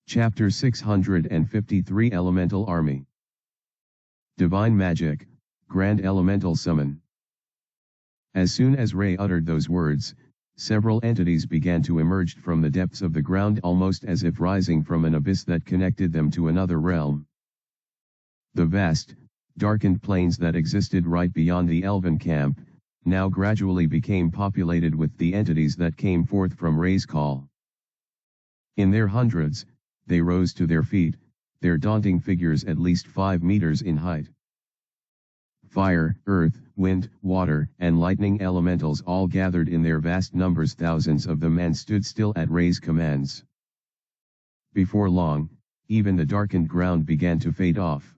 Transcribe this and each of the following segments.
Chapter 653 Elemental Army. Divine Magic, Grand Elemental Summon. As soon as Ray uttered those words, several entities began to emerge from the depths of the ground, almost as if rising from an abyss that connected them to another realm. The vast, darkened plains that existed right beyond the elven camp, now gradually became populated with the entities that came forth from Ray's call. In their hundreds, they rose to their feet, their daunting figures at least 5 meters in height. Fire, earth, wind, water, and lightning elementals all gathered in their vast numbers, thousands of them, and stood still at Ray's commands. Before long, even the darkened ground began to fade off.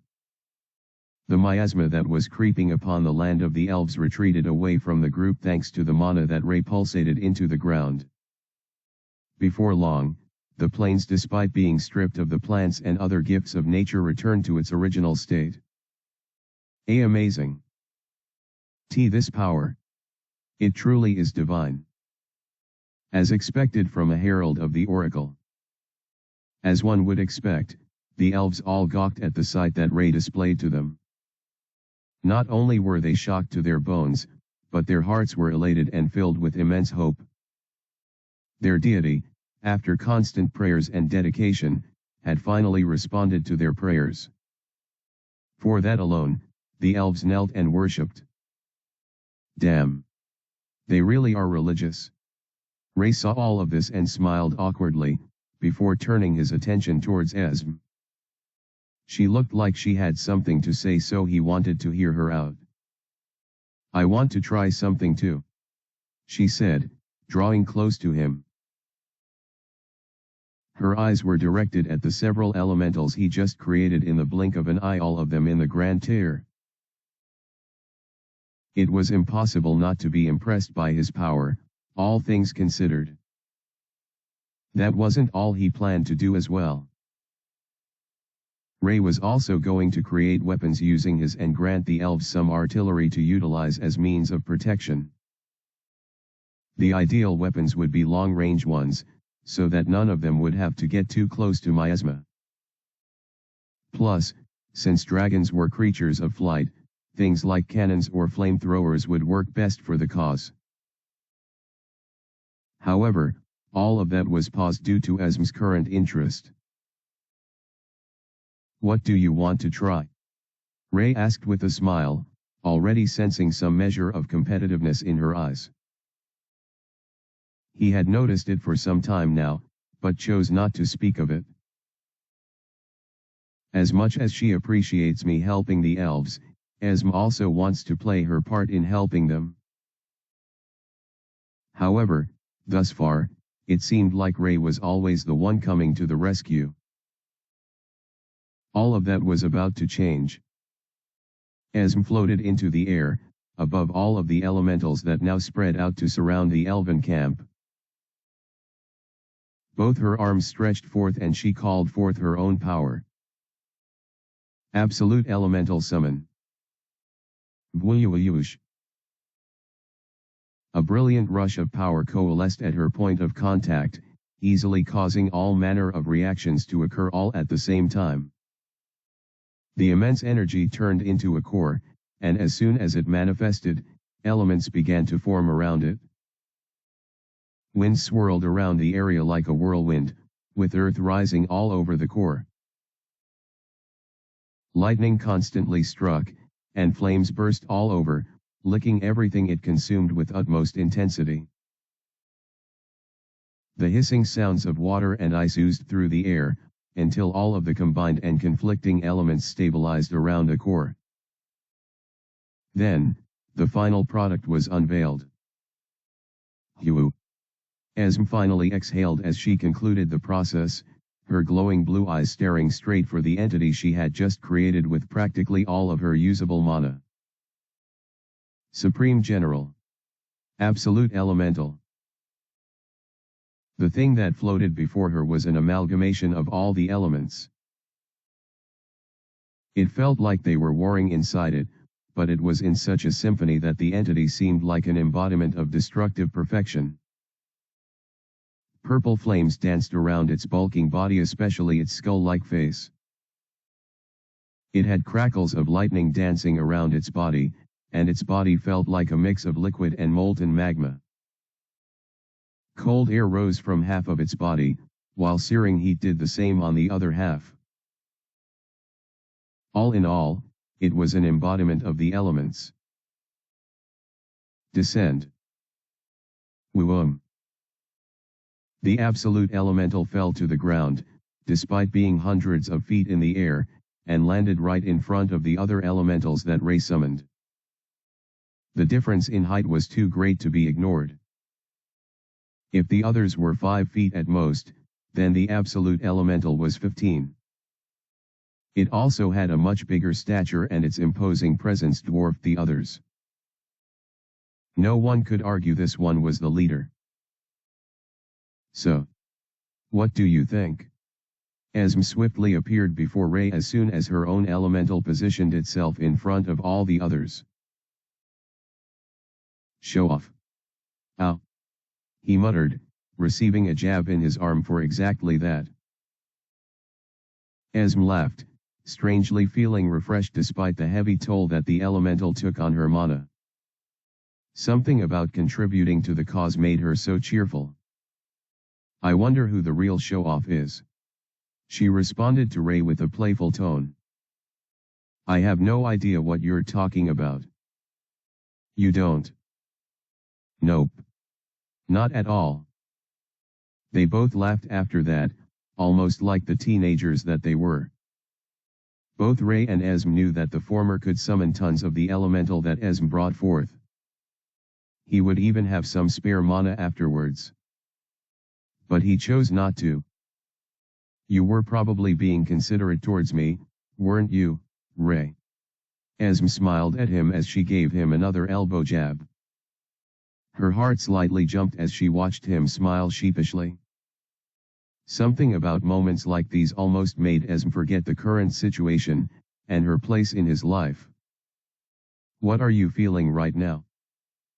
The miasma that was creeping upon the land of the elves retreated away from the group thanks to the mana that Ray pulsated into the ground. Before long, the plains, despite being stripped of the plants and other gifts of nature, returned to its original state. Amazing. This power. It truly is divine. As expected from a herald of the oracle. As one would expect, the elves all gawked at the sight that Ray displayed to them. Not only were they shocked to their bones, but their hearts were elated and filled with immense hope. Their deity, after constant prayers and dedication, had finally responded to their prayers. For that alone, the elves knelt and worshipped. Damn. They really are religious. Ray saw all of this and smiled awkwardly, before turning his attention towards Esme. She looked like she had something to say, so he wanted to hear her out. I want to try something too, she said, drawing close to him. Her eyes were directed at the several elementals he just created in the blink of an eye, all of them in the grand tier. It was impossible not to be impressed by his power, all things considered. That wasn't all he planned to do as well. Ray was also going to create weapons using his and grant the elves some artillery to utilize as means of protection. The ideal weapons would be long-range ones, so that none of them would have to get too close to miasma. Plus, since dragons were creatures of flight, things like cannons or flamethrowers would work best for the cause. However, all of that was paused due to Esme's current interest. What do you want to try? Ray asked with a smile, already sensing some measure of competitiveness in her eyes. He had noticed it for some time now, but chose not to speak of it. As much as she appreciates me helping the elves, Esme also wants to play her part in helping them. However, thus far, it seemed like Ray was always the one coming to the rescue. All of that was about to change. Esme floated into the air, above all of the elementals that now spread out to surround the elven camp. Both her arms stretched forth and she called forth her own power. Absolute Elemental Summon. Vwoosh. A brilliant rush of power coalesced at her point of contact, easily causing all manner of reactions to occur all at the same time. The immense energy turned into a core, and as soon as it manifested, elements began to form around it. Wind swirled around the area like a whirlwind, with earth rising all over the core. Lightning constantly struck, and flames burst all over, licking everything it consumed with utmost intensity. The hissing sounds of water and ice oozed through the air, until all of the combined and conflicting elements stabilized around the core. Then, the final product was unveiled. Hue. Esme finally exhaled as she concluded the process, her glowing blue eyes staring straight for the entity she had just created with practically all of her usable mana. Supreme General. Absolute Elemental. The thing that floated before her was an amalgamation of all the elements. It felt like they were warring inside it, but it was in such a symphony that the entity seemed like an embodiment of destructive perfection. Purple flames danced around its bulking body, especially its skull-like face. It had crackles of lightning dancing around its body, and its body felt like a mix of liquid and molten magma. Cold air rose from half of its body, while searing heat did the same on the other half. All in all, it was an embodiment of the elements. Descend. Whoom. The absolute elemental fell to the ground, despite being hundreds of feet in the air, and landed right in front of the other elementals that Ray summoned. The difference in height was too great to be ignored. If the others were 5 feet at most, then the absolute elemental was 15. It also had a much bigger stature, and its imposing presence dwarfed the others. No one could argue this one was the leader. So, what do you think? Esme swiftly appeared before Ray as soon as her own elemental positioned itself in front of all the others. Show off. Ow. He muttered, receiving a jab in his arm for exactly that. Esme laughed, strangely feeling refreshed despite the heavy toll that the elemental took on her mana. Something about contributing to the cause made her so cheerful. I wonder who the real show-off is. She responded to Ray with a playful tone. I have no idea what you're talking about. You don't? Nope. Not at all. They both laughed after that, almost like the teenagers that they were. Both Ray and Esme knew that the former could summon tons of the elemental that Esme brought forth. He would even have some spare mana afterwards. But he chose not to. You were probably being considerate towards me, weren't you, Ray? Esme smiled at him as she gave him another elbow jab. Her heart slightly jumped as she watched him smile sheepishly. Something about moments like these almost made Esme forget the current situation, and her place in his life. What are you feeling right now?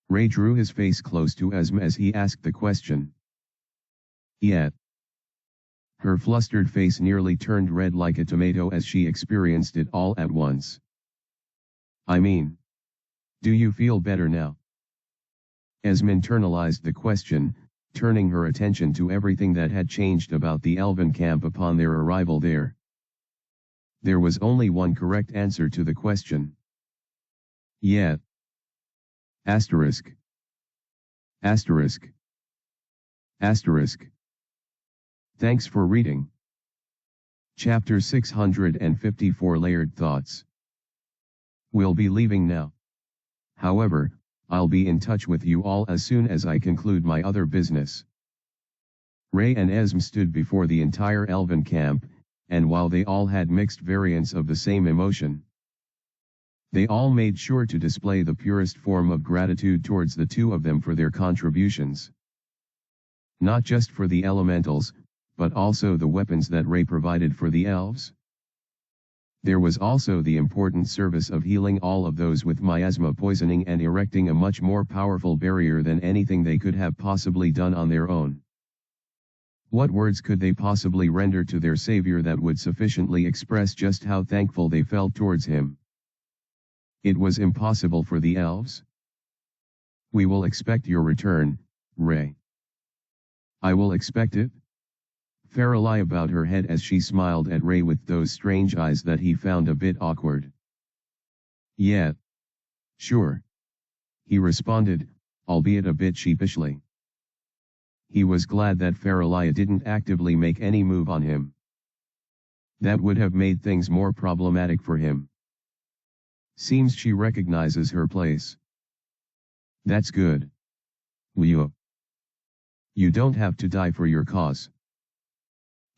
Ray drew his face close to Esme as he asked the question. Yet. Her flustered face nearly turned red like a tomato as she experienced it all at once. I mean, do you feel better now? Esme internalized the question, turning her attention to everything that had changed about the elven camp upon their arrival there. There was only one correct answer to the question. Yet. Asterisk. Asterisk. Asterisk. Thanks for reading. Chapter 654 Layered Thoughts. We'll be leaving now. However, I'll be in touch with you all as soon as I conclude my other business. Ray and Esme stood before the entire elven camp, and while they all had mixed variants of the same emotion, they all made sure to display the purest form of gratitude towards the two of them for their contributions. Not just for the elementals, but also the weapons that Ray provided for the elves. There was also the important service of healing all of those with miasma poisoning and erecting a much more powerful barrier than anything they could have possibly done on their own. What words could they possibly render to their savior that would sufficiently express just how thankful they felt towards him? It was impossible for the elves. We will expect your return, Ray. I will expect it. Farrelly bowed her head as she smiled at Ray with those strange eyes that he found a bit awkward. Yeah. Sure. He responded, albeit a bit sheepishly. He was glad that Farrelly didn't actively make any move on him. That would have made things more problematic for him. Seems she recognizes her place. That's good. You don't have to die for your cause.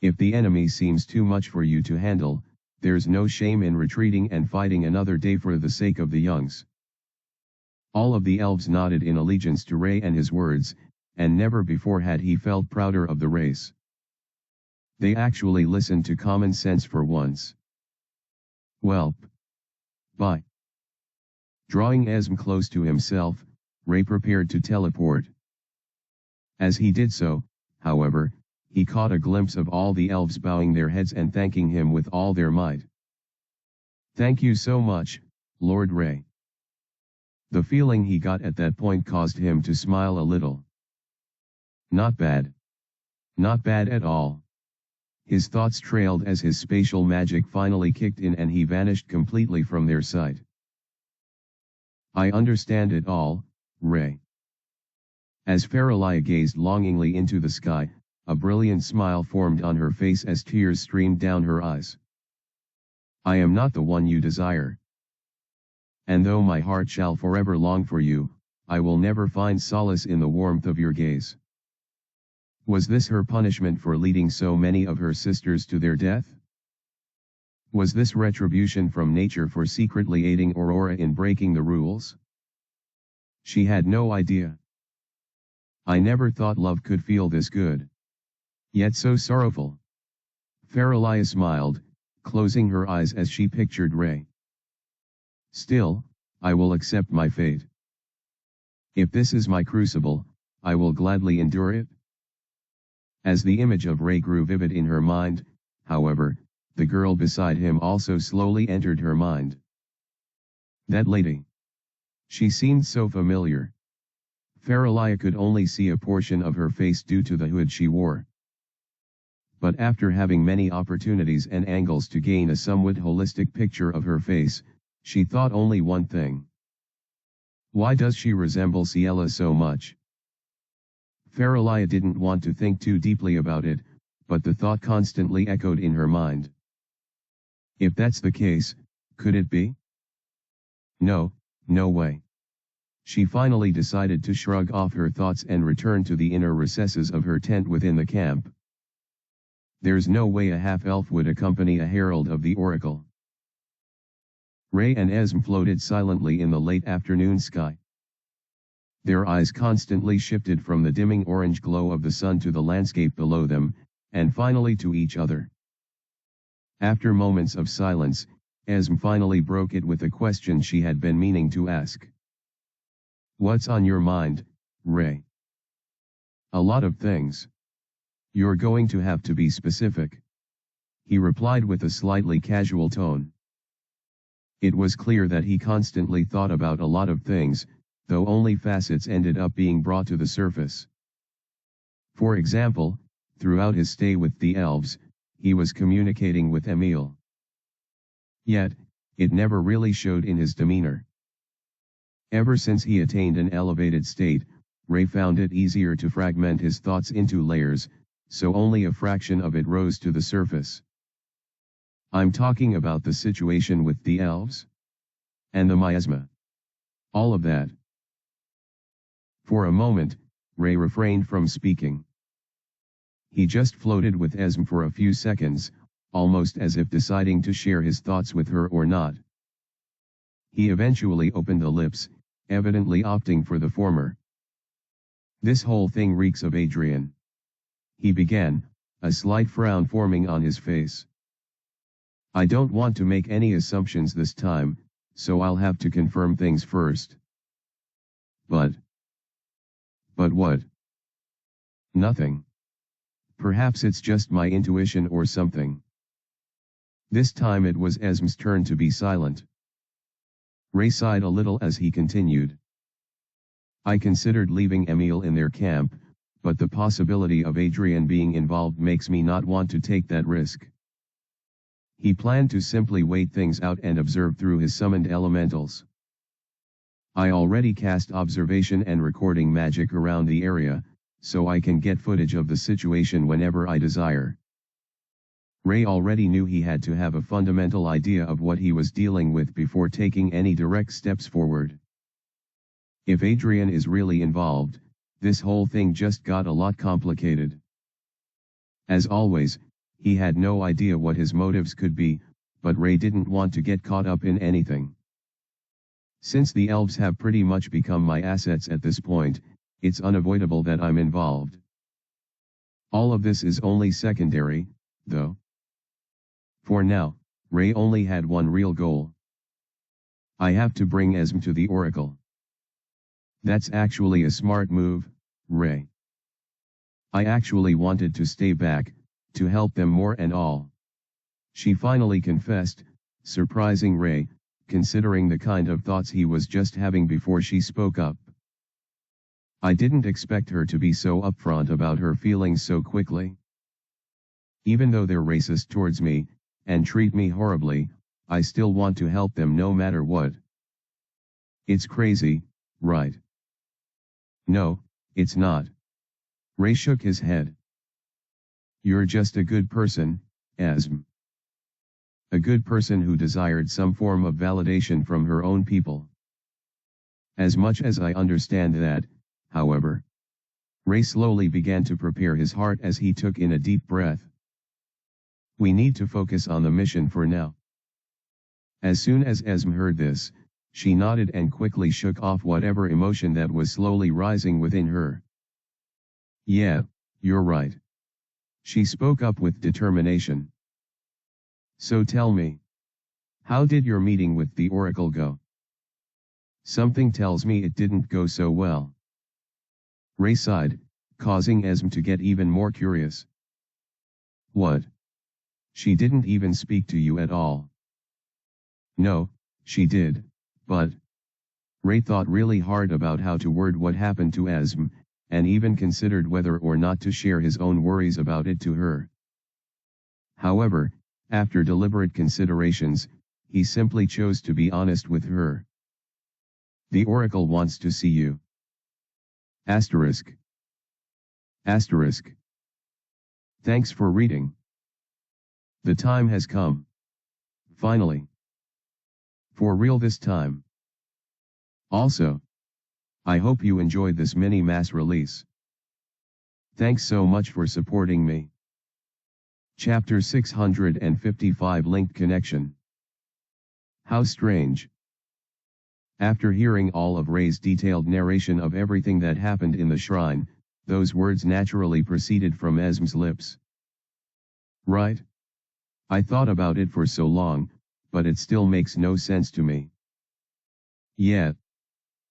If the enemy seems too much for you to handle, there's no shame in retreating and fighting another day for the sake of the youngs. All of the elves nodded in allegiance to Ray and his words, and never before had he felt prouder of the race. They actually listened to common sense for once. Welp. Bye. Drawing Esme close to himself, Ray prepared to teleport. As he did so, however, he caught a glimpse of all the elves bowing their heads and thanking him with all their might. "Thank you so much, Lord Ray." The feeling he got at that point caused him to smile a little. Not bad. Not bad at all. His thoughts trailed as his spatial magic finally kicked in and he vanished completely from their sight. "I understand it all, Ray." As Faralia gazed longingly into the sky, a brilliant smile formed on her face as tears streamed down her eyes. "I am not the one you desire. And though my heart shall forever long for you, I will never find solace in the warmth of your gaze." Was this her punishment for leading so many of her sisters to their death? Was this retribution from nature for secretly aiding Aurora in breaking the rules? She had no idea. "I never thought love could feel this good. Yet so sorrowful." Faralia smiled, closing her eyes as she pictured Ray. "Still, I will accept my fate. If this is my crucible, I will gladly endure it." As the image of Ray grew vivid in her mind, however, the girl beside him also slowly entered her mind. That lady. She seemed so familiar. Faralia could only see a portion of her face due to the hood she wore. But after having many opportunities and angles to gain a somewhat holistic picture of her face, she thought only one thing. Why does she resemble Ciela so much? Faralia didn't want to think too deeply about it, but the thought constantly echoed in her mind. If that's the case, could it be? No, no way. She finally decided to shrug off her thoughts and return to the inner recesses of her tent within the camp. There's no way a half-elf would accompany a herald of the oracle. Ray and Esm floated silently in the late afternoon sky. Their eyes constantly shifted from the dimming orange glow of the sun to the landscape below them, and finally to each other. After moments of silence, Esm finally broke it with a question she had been meaning to ask. "What's on your mind, Ray?" "A lot of things. You're going to have to be specific," he replied with a slightly casual tone. It was clear that he constantly thought about a lot of things, though only facets ended up being brought to the surface. For example, throughout his stay with the elves, he was communicating with Emil. Yet, it never really showed in his demeanor. Ever since he attained an elevated state, Ray found it easier to fragment his thoughts into layers, so only a fraction of it rose to the surface. I'm talking about the situation with the elves? And the miasma. All of that. For a moment, Ray refrained from speaking. He just floated with Esm for a few seconds, almost as if deciding to share his thoughts with her or not. He eventually opened the lips, evidently opting for the former. "This whole thing reeks of Adrian," he began, a slight frown forming on his face. "I don't want to make any assumptions this time, so I'll have to confirm things first." But what? Nothing. Perhaps it's just my intuition or something." This time it was Esm's turn to be silent. Ray sighed a little as he continued. "I considered leaving Emil in their camp, but the possibility of Adrian being involved makes me not want to take that risk." He planned to simply wait things out and observe through his summoned elementals. "I already cast observation and recording magic around the area, so I can get footage of the situation whenever I desire." Ray already knew he had to have a fundamental idea of what he was dealing with before taking any direct steps forward. If Adrian is really involved, this whole thing just got a lot complicated. As always, he had no idea what his motives could be, but Ray didn't want to get caught up in anything. "Since the elves have pretty much become my assets at this point, it's unavoidable that I'm involved. All of this is only secondary, though. For now, Ray only had one real goal. I have to bring Esm to the Oracle." "That's actually a smart move, Ray." I actually wanted to stay back, to help them more and all. She finally confessed, surprising Ray, considering the kind of thoughts he was just having before she spoke up. I didn't expect her to be so upfront about her feelings so quickly. Even though they're racist towards me, and treat me horribly, I still want to help them no matter what. It's crazy, right? No, it's not. Ray shook his head. You're just a good person, Asm. A good person who desired some form of validation from her own people. As much as I understand that, however, Ray slowly began to prepare his heart as he took in a deep breath. We need to focus on the mission for now. As soon as Esm heard this, she nodded and quickly shook off whatever emotion that was slowly rising within her. Yeah, you're right. She spoke up with determination. So tell me, how did your meeting with the Oracle go? Something tells me it didn't go so well. Ray sighed, causing Esm to get even more curious. What? She didn't even speak to you at all. No, she did, but... Ray thought really hard about how to word what happened to Esm, and even considered whether or not to share his own worries about it to her. However, after deliberate considerations, he simply chose to be honest with her. The Oracle wants to see you. Asterisk. Asterisk. Thanks for reading. The time has come. Finally. For real this time. Also, I hope you enjoyed this mini mass release. Thanks so much for supporting me. Chapter 655 Linked Connection. How strange. After hearing all of Ray's detailed narration of everything that happened in the shrine, those words naturally proceeded from Esm's lips. Right? I thought about it for so long, but it still makes no sense to me. Yeah.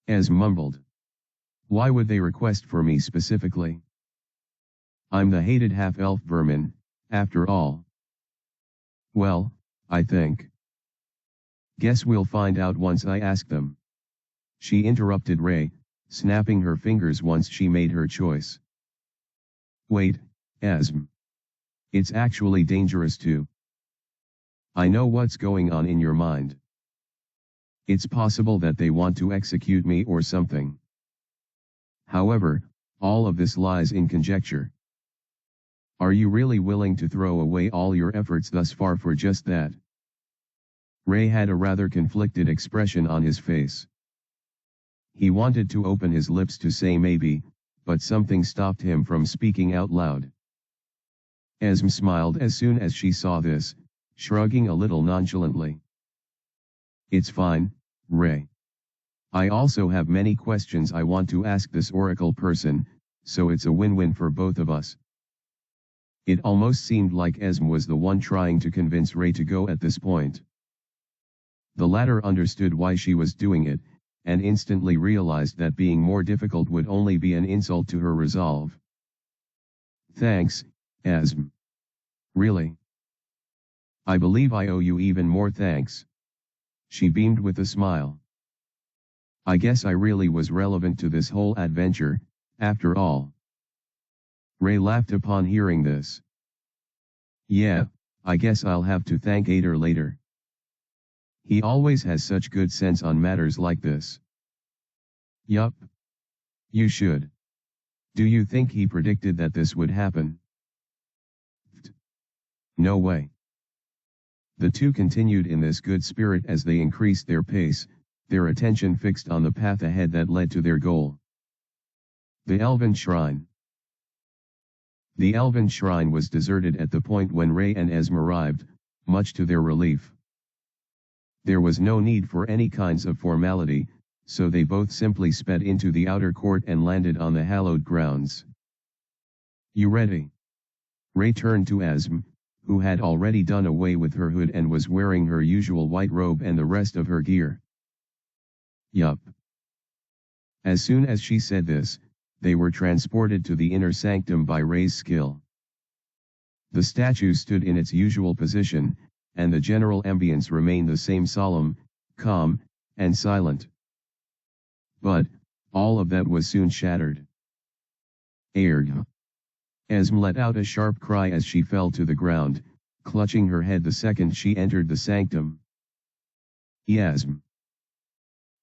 Esm mumbled. Why would they request for me specifically? I'm the hated half-elf vermin, after all. Well, I think. Guess we'll find out once I ask them. She interrupted Ray, snapping her fingers once she made her choice. Wait, Esm. It's actually dangerous too. I know what's going on in your mind. It's possible that they want to execute me or something. However, all of this lies in conjecture. Are you really willing to throw away all your efforts thus far for just that? Ray had a rather conflicted expression on his face. He wanted to open his lips to say maybe, but something stopped him from speaking out loud. Esm smiled as soon as she saw this, shrugging a little nonchalantly. It's fine, Ray. I also have many questions I want to ask this Oracle person, so it's a win-win for both of us. It almost seemed like Esm was the one trying to convince Ray to go at this point. The latter understood why she was doing it, and instantly realized that being more difficult would only be an insult to her resolve. Thanks, Esm. Really? I believe I owe you even more thanks. She beamed with a smile. I guess I really was relevant to this whole adventure, after all. Ray laughed upon hearing this. Yeah, I guess I'll have to thank Ader later. He always has such good sense on matters like this. Yup. You should. Do you think he predicted that this would happen? No way. The two continued in this good spirit as they increased their pace, their attention fixed on the path ahead that led to their goal. The Elven Shrine. The Elven Shrine was deserted at the point when Ray and Esm arrived, much to their relief. There was no need for any kinds of formality, so they both simply sped into the outer court and landed on the hallowed grounds. You ready? Ray turned to Esm, who had already done away with her hood and was wearing her usual white robe and the rest of her gear. Yup. As soon as she said this, they were transported to the inner sanctum by Ray's skill. The statue stood in its usual position, and the general ambience remained the same, solemn, calm, and silent. But, all of that was soon shattered. Erg! Esme let out a sharp cry as she fell to the ground, clutching her head the second she entered the sanctum. Esme!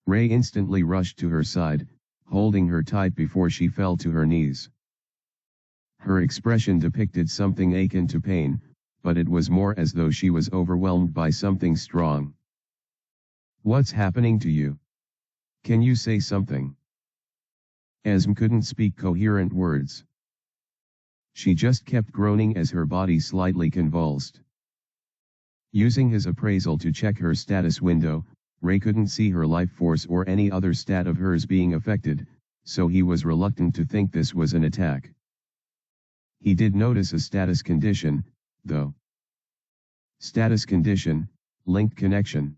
Ray instantly rushed to her side, holding her tight before she fell to her knees. Her expression depicted something akin to pain, but it was more as though she was overwhelmed by something strong. "What's happening to you? Can you say something?" Esme couldn't speak coherent words. She just kept groaning as her body slightly convulsed. Using his appraisal to check her status window, Ray couldn't see her life force or any other stat of hers being affected, so he was reluctant to think this was an attack. He did notice a status condition, though. Status condition, linked connection.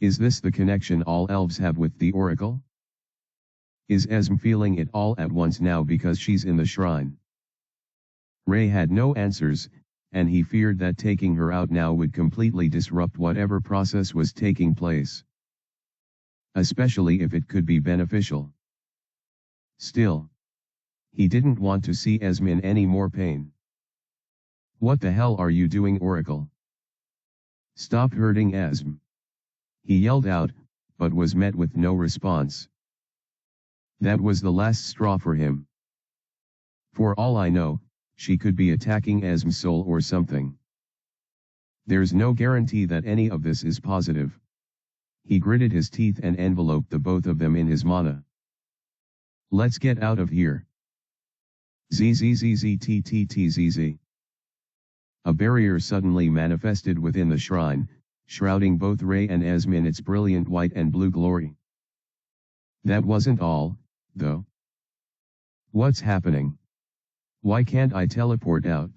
Is this the connection all elves have with the Oracle? Is Esme feeling it all at once now because she's in the shrine? Ray had no answers, and he feared that taking her out now would completely disrupt whatever process was taking place. Especially if it could be beneficial. Still, he didn't want to see Esme in any more pain. "What the hell are you doing, Oracle? Stop hurting Esme!" he yelled out, but was met with no response. That was the last straw for him. For all I know, she could be attacking Esme's soul or something. There's no guarantee that any of this is positive. He gritted his teeth and enveloped the both of them in his mana. "Let's get out of here." ZZZZTTTZZ. A barrier suddenly manifested within the shrine, shrouding both Ray and Esme in its brilliant white and blue glory. That wasn't all, though. "What's happening? Why can't I teleport out?"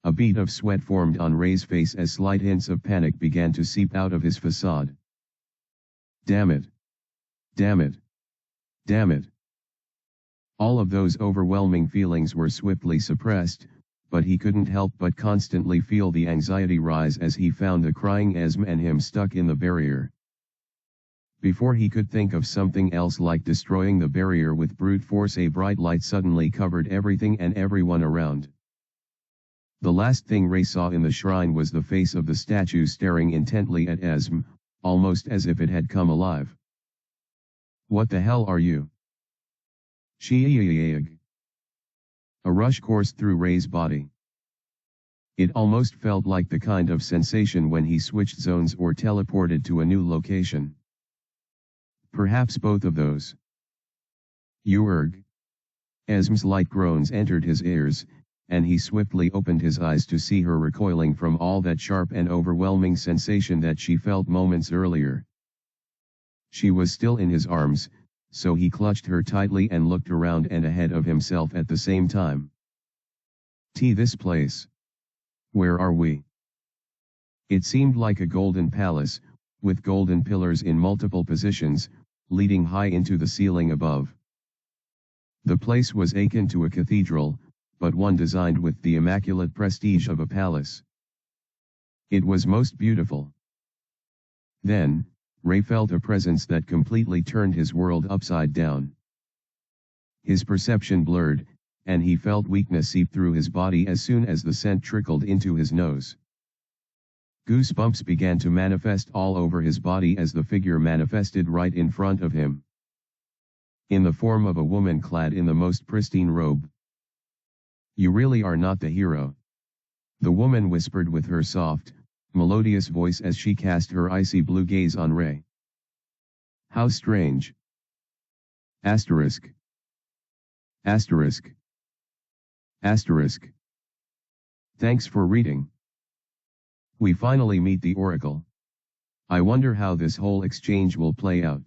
A bead of sweat formed on Ray's face as slight hints of panic began to seep out of his facade. Damn it! Damn it! Damn it! All of those overwhelming feelings were swiftly suppressed, but he couldn't help but constantly feel the anxiety rise as he found the crying Esme and him stuck in the barrier. Before he could think of something else like destroying the barrier with brute force, a bright light suddenly covered everything and everyone around. The last thing Ray saw in the shrine was the face of the statue staring intently at Esme, almost as if it had come alive. "What the hell are you?" "Sheeeeeeeg." A rush coursed through Ray's body. It almost felt like the kind of sensation when he switched zones or teleported to a new location. Perhaps both of those. "Urg." Esme's light groans entered his ears, and he swiftly opened his eyes to see her recoiling from all that sharp and overwhelming sensation that she felt moments earlier. She was still in his arms, so he clutched her tightly and looked around and ahead of himself at the same time. This place. Where are we? It seemed like a golden palace, with golden pillars in multiple positions, leading high into the ceiling above. The place was akin to a cathedral, but one designed with the immaculate prestige of a palace. It was most beautiful. Then, Ray felt a presence that completely turned his world upside down. His perception blurred, and he felt weakness seep through his body as soon as the scent trickled into his nose. Goosebumps began to manifest all over his body as the figure manifested right in front of him. In the form of a woman clad in the most pristine robe. "You really are not the hero," the woman whispered with her soft, melodious voice as she cast her icy blue gaze on Ray. "How strange. Asterisk. Asterisk. Asterisk. Thanks for reading. We finally meet the Oracle. I wonder how this whole exchange will play out."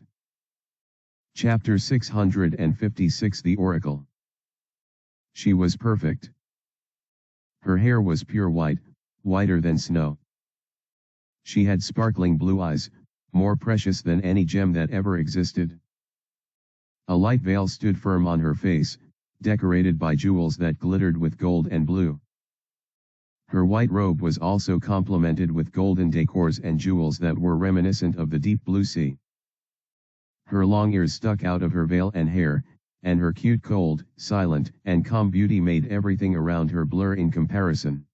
Chapter 656, The Oracle. She was perfect. Her hair was pure white, whiter than snow. She had sparkling blue eyes, more precious than any gem that ever existed. A light veil stood firm on her face, decorated by jewels that glittered with gold and blue. Her white robe was also complemented with golden decors and jewels that were reminiscent of the deep blue sea. Her long ears stuck out of her veil and hair, and her cute, cold, silent, and calm beauty made everything around her blur in comparison.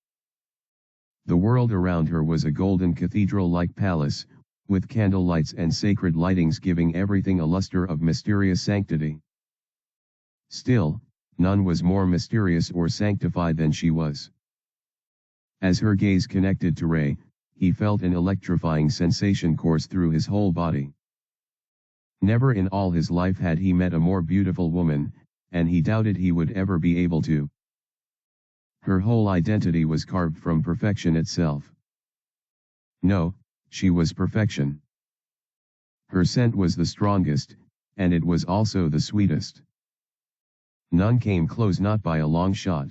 The world around her was a golden cathedral-like palace, with candle lights and sacred lightings giving everything a luster of mysterious sanctity. Still, none was more mysterious or sanctified than she was. As her gaze connected to Ray, he felt an electrifying sensation course through his whole body. Never in all his life had he met a more beautiful woman, and he doubted he would ever be able to. Her whole identity was carved from perfection itself. No, she was perfection. Her scent was the strongest, and it was also the sweetest. None came close, not by a long shot.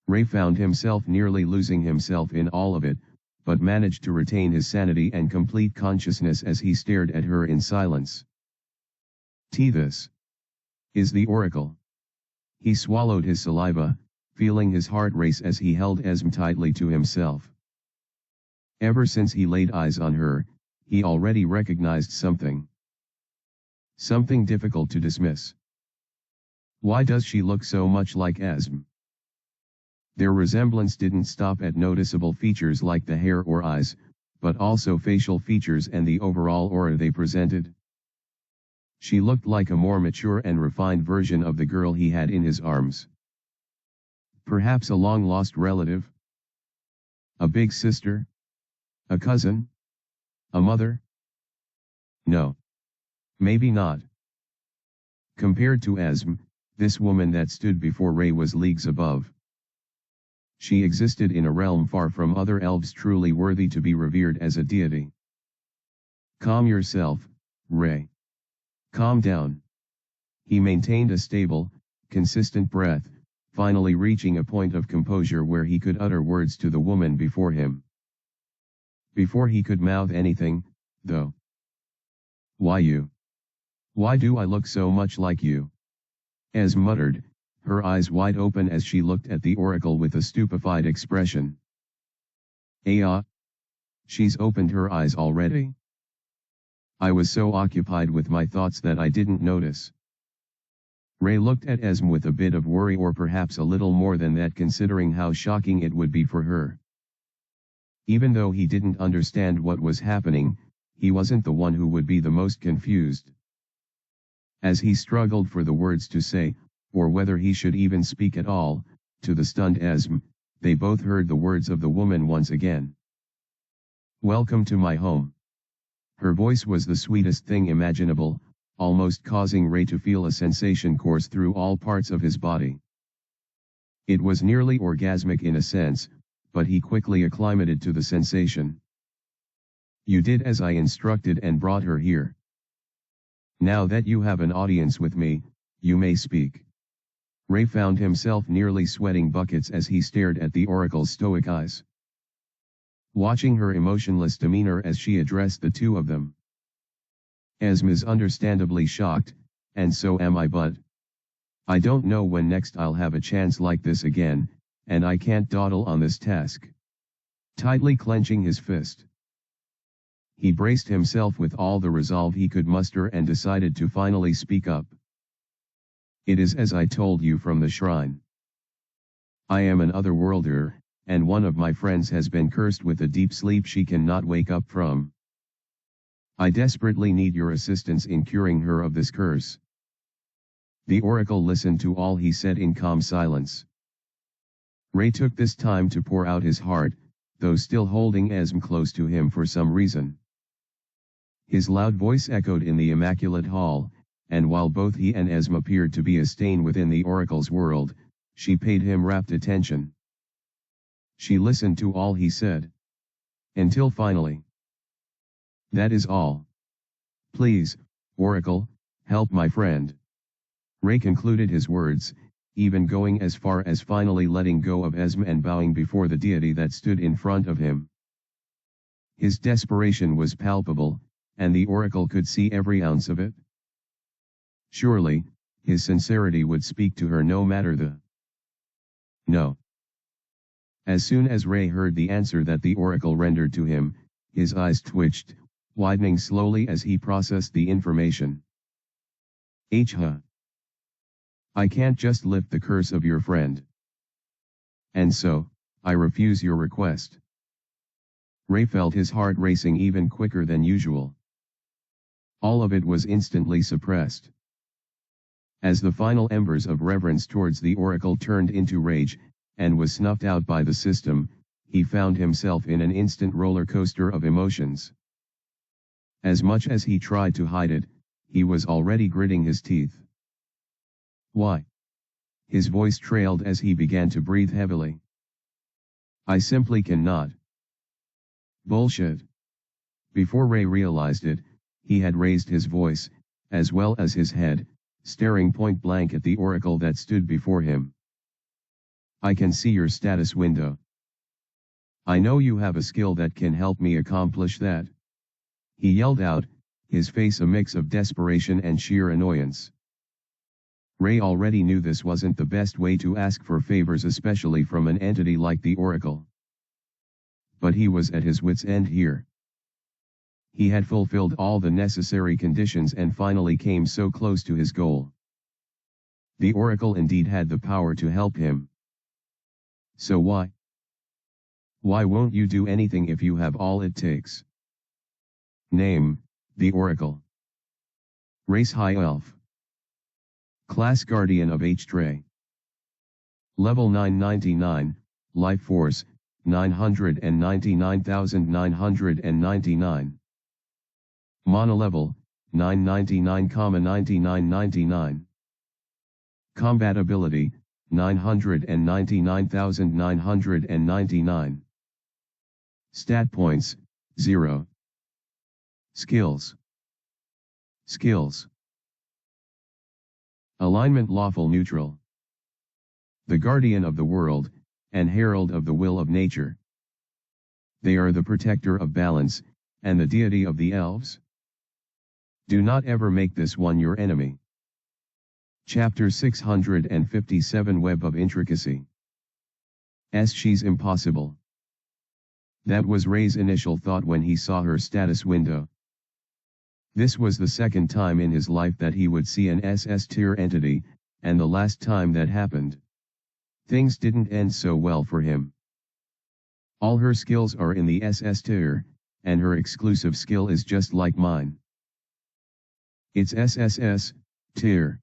Ray found himself nearly losing himself in all of it, but managed to retain his sanity and complete consciousness as he stared at her in silence. This is the oracle. He swallowed his saliva, feeling his heart race as he held Esme tightly to himself. Ever since he laid eyes on her, he already recognized something. Something difficult to dismiss. Why does she look so much like Esme? Their resemblance didn't stop at noticeable features like the hair or eyes, but also facial features and the overall aura they presented. She looked like a more mature and refined version of the girl he had in his arms. Perhaps a long-lost relative? A big sister? A cousin? A mother? No. Maybe not. Compared to Esme, this woman that stood before Ray was leagues above. She existed in a realm far from other elves truly worthy to be revered as a deity. Calm yourself, Ray. Calm down. He maintained a stable, consistent breath, finally reaching a point of composure where he could utter words to the woman before him. Before he could mouth anything, though. Why you? Why do I look so much like you? Esme muttered, her eyes wide open as she looked at the oracle with a stupefied expression. She's opened her eyes already? I was so occupied with my thoughts that I didn't notice. Ray looked at Esme with a bit of worry, or perhaps a little more than that, considering how shocking it would be for her. Even though he didn't understand what was happening, he wasn't the one who would be the most confused. As he struggled for the words to say, or whether he should even speak at all, to the stunned Esme, they both heard the words of the woman once again. Welcome to my home. Her voice was the sweetest thing imaginable, almost causing Ray to feel a sensation course through all parts of his body. It was nearly orgasmic in a sense, but he quickly acclimated to the sensation. You did as I instructed and brought her here. Now that you have an audience with me, you may speak. Ray found himself nearly sweating buckets as he stared at the oracle's stoic eyes, watching her emotionless demeanor as she addressed the two of them. Esme is understandably shocked, and so am I, but I don't know when next I'll have a chance like this again, and I can't dawdle on this task. Tightly clenching his fist, he braced himself with all the resolve he could muster and decided to finally speak up. It is as I told you from the shrine. I am an otherworlder, and one of my friends has been cursed with a deep sleep she cannot wake up from. I desperately need your assistance in curing her of this curse. The oracle listened to all he said in calm silence. Ray took this time to pour out his heart, though still holding Esme close to him for some reason. His loud voice echoed in the immaculate hall, and while both he and Esme appeared to be a stain within the oracle's world, she paid him rapt attention. She listened to all he said. Until finally. That is all. Please, oracle, help my friend. Ray concluded his words, even going as far as finally letting go of Esme and bowing before the deity that stood in front of him. His desperation was palpable, and the oracle could see every ounce of it. Surely, his sincerity would speak to her no matter the no. As soon as Ray heard the answer that the oracle rendered to him, his eyes twitched, widening slowly as he processed the information. I can't just lift the curse of your friend. And so, I refuse your request. Ray felt his heart racing even quicker than usual. All of it was instantly suppressed. As the final embers of reverence towards the oracle turned into rage, and was snuffed out by the system, he found himself in an instant roller coaster of emotions. As much as he tried to hide it, he was already gritting his teeth. Why? His voice trailed as he began to breathe heavily. I simply cannot. Bullshit. Before Ray realized it, he had raised his voice, as well as his head, staring point blank at the oracle that stood before him. I can see your status window. I know you have a skill that can help me accomplish that. He yelled out, his face a mix of desperation and sheer annoyance. Ray already knew this wasn't the best way to ask for favors, especially from an entity like the oracle. But he was at his wit's end here. He had fulfilled all the necessary conditions and finally came so close to his goal. The oracle indeed had the power to help him. So why? Why won't you do anything if you have all it takes? Name, the oracle. Race High Elf. Class Guardian of H-Tray. Level 999, Life Force, 999,999. Monolevel, 999,9999. Combat Ability, 999,999. Stat Points, 0. Skills. Alignment Lawful Neutral. The Guardian of the World, and Herald of the Will of Nature. They are the protector of balance, and the deity of the elves. Do not ever make this one your enemy. Chapter 657 Web of Intricacy. She's impossible. That was Ray's initial thought when he saw her status window. This was the second time in his life that he would see an SS-tier entity, and the last time that happened. Things didn't end so well for him. All her skills are in the SS tier, and her exclusive skill is just like mine. It's SSS tier.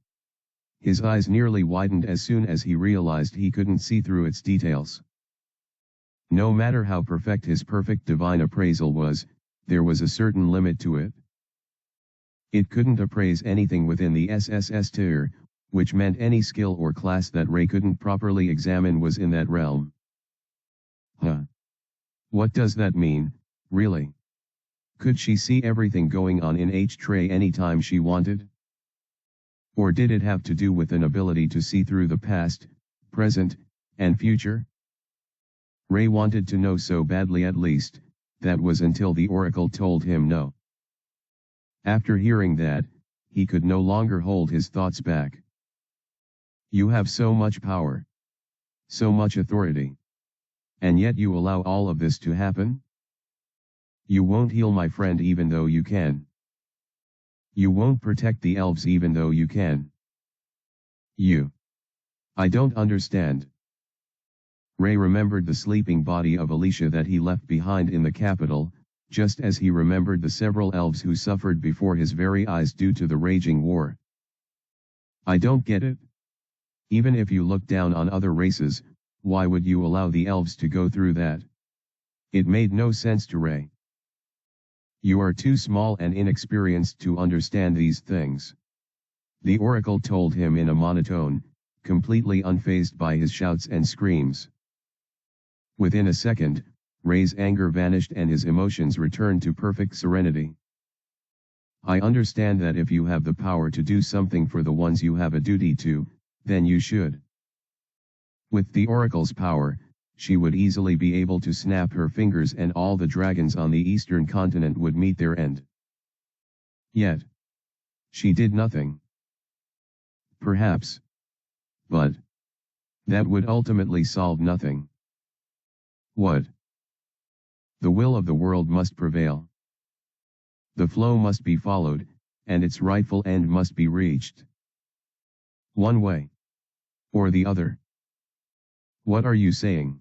His eyes nearly widened as soon as he realized he couldn't see through its details. No matter how perfect his perfect divine appraisal was, there was a certain limit to it. It couldn't appraise anything within the SSS tier, which meant any skill or class that Ray couldn't properly examine was in that realm. What does that mean, really? Could she see everything going on in H-Tray anytime she wanted? Or did it have to do with an ability to see through the past, present, and future? Ray wanted to know so badly, at least, that was until the oracle told him no. After hearing that, he could no longer hold his thoughts back. You have so much power. So much authority. And yet you allow all of this to happen? You won't heal my friend even though you can. You won't protect the elves even though you can. I don't understand. Ray remembered the sleeping body of Alicia that he left behind in the capital, just as he remembered the several elves who suffered before his very eyes due to the raging war. I don't get it. Even if you look down on other races, why would you allow the elves to go through that? It made no sense to Ray. You are too small and inexperienced to understand these things. The oracle told him in a monotone, completely unfazed by his shouts and screams. Within a second, Ray's anger vanished and his emotions returned to perfect serenity. I understand that if you have the power to do something for the ones you have a duty to, then you should. With the oracle's power, she would easily be able to snap her fingers and all the dragons on the eastern continent would meet their end. Yet, she did nothing. Perhaps. But that would ultimately solve nothing. What? The will of the world must prevail. The flow must be followed, and its rightful end must be reached. One way. Or the other. What are you saying?